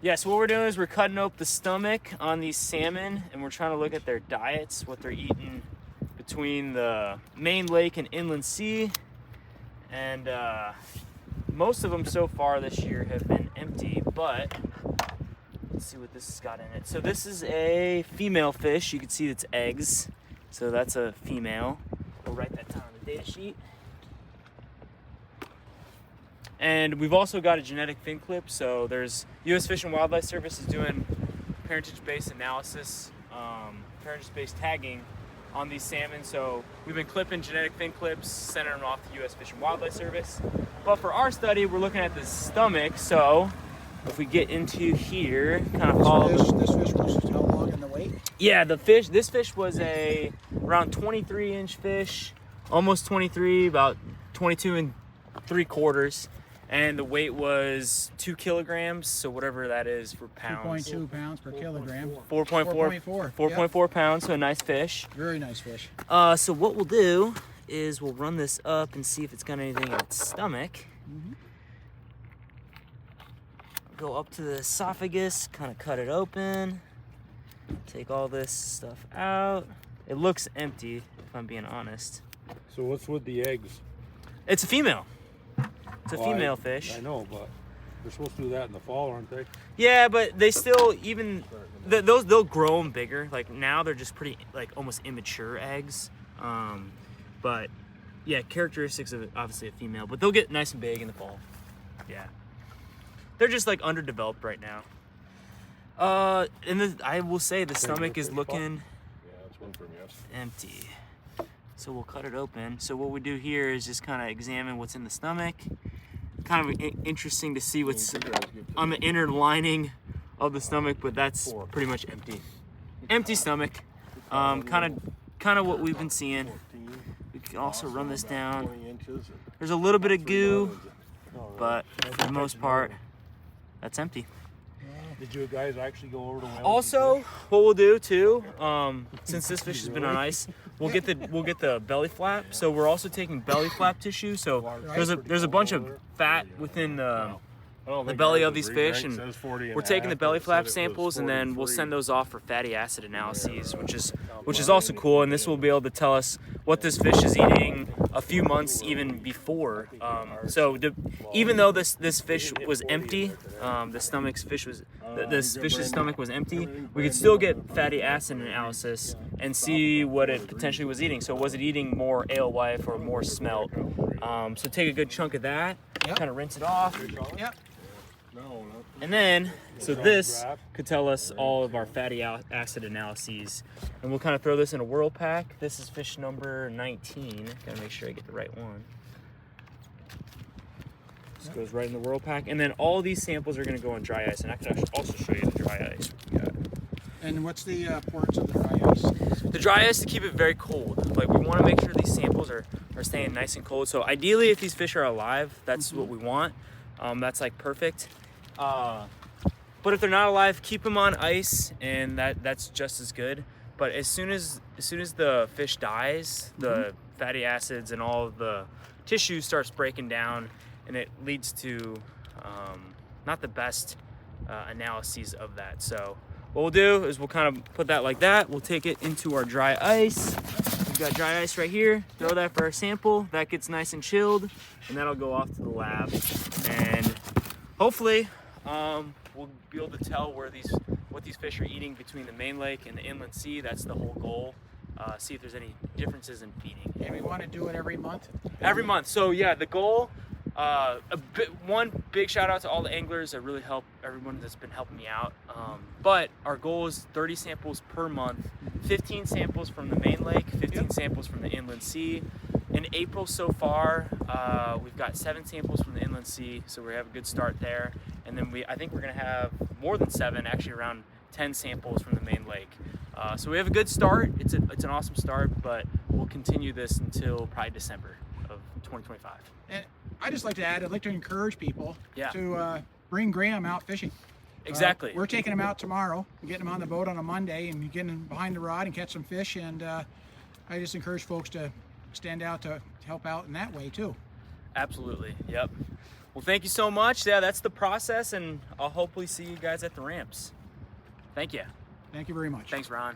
Yeah, so what we're doing is we're cutting up the stomach on these salmon, and we're trying to look at their diets, what they're eating between the main lake and inland sea. And most of them so far this year have been empty, but let's see what this has got in it. So this is a female fish. You can see its eggs. So that's a female. We'll write that down on the data sheet. And we've also got a genetic fin clip. So there's U.S. Fish and Wildlife Service is doing parentage-based analysis, parentage-based tagging on these salmon. So we've been clipping genetic fin clips, sending them off to U.S. Fish and Wildlife Service. But for our study, we're looking at the stomach. So if we get into here, kind of follow this fish was how long in the weight? Yeah, this fish was a around 23-inch fish, almost 23, about 22 3/4. And the weight was 2 kilograms, so whatever that is for pounds. 2.2 pounds per kilogram. 4.4 pounds, so a nice fish. Very nice fish. So what we'll do is we'll run this up and see if it's got anything in its stomach. Go up to the esophagus, kind of cut it open. Take all this stuff out. It looks empty, if I'm being honest. So what's with the eggs? It's a female. It's a female fish. I know, but they're supposed to do that in the fall, aren't they? Yeah, but they still, even they'll grow them bigger. Like now they're just pretty, like almost immature eggs. But yeah, characteristics of obviously a female, but they'll get nice and big in the fall. Yeah, they're just like underdeveloped right now. And I will say the stomach is looking that's one for me. empty. So we'll cut it open. So what we do here is just kind of examine what's in the stomach. Kind of interesting to see what's on the inner lining of the stomach, but that's pretty much empty. Empty stomach. Kind of what we've been seeing. We can also run this down. There's a little bit of goo, but for the most part, that's empty. Did you guys actually go over to Wellington? Also, what we'll do too, since this fish has been on ice, we'll get the belly flap. So we're also taking belly flap tissue. So there's a bunch of fat within the belly of these fish, and we're taking the belly flap samples, and then we'll send those off for fatty acid analyses, which is also cool. And this will be able to tell us what this fish is eating a few months even before. Even though this fish was empty, this fish's stomach was empty, we could still get fatty acid analysis and see what it potentially was eating. So was it eating more alewife or more smelt? So take a good chunk of that, kind of rinse it off. And then, so this could tell us all of our fatty acid analyses. And we'll kind of throw this in a whirl pack. This is fish number 19. Gotta make sure I get the right one. This goes right in the whirl pack. And then all these samples are gonna go on dry ice. And I can actually also show you the dry ice we got. And what's the importance of the dry ice? The dry ice to keep it very cold. Like we wanna make sure these samples are staying nice and cold. So ideally if these fish are alive, that's what we want. That's like perfect. But if they're not alive, keep them on ice, and that's just as good. But as soon as the fish dies, the fatty acids and all of the tissue starts breaking down, and it leads to not the best analyses of that. So what we'll do is we'll kind of put that like that. We'll take it into our dry ice. We've got dry ice right here. Throw that for our sample. That gets nice and chilled, and that'll go off to the lab. And hopefully, we'll be able to tell what these fish are eating between the main lake and the inland sea. That's the whole goal. See if there's any differences in feeding. And we want to do it every month? Every month. So yeah, the goal, one big shout out to all the anglers that really help, everyone that's been helping me out. But our goal is 30 samples per month, 15 samples from the main lake, 15 samples from the inland sea. In April so far, we've got 7 samples from the inland sea, so we have a good start there. And then I think we're gonna have more than 7, actually around 10 samples from the main lake. So we have a good start. It's an awesome start, but we'll continue this until probably December of 2025. And I just like to add, I'd like to encourage people to bring Graham out fishing. Exactly. We're taking him out tomorrow, getting him on the boat on a Monday, and getting him behind the rod and catch some fish. And I just encourage folks to stand out to help out in that way too. Absolutely. Yep. Well, thank you so much. Yeah, that's the process, and I'll hopefully see you guys at the ramps. Thank you. Thank you very much. Thanks, Ron.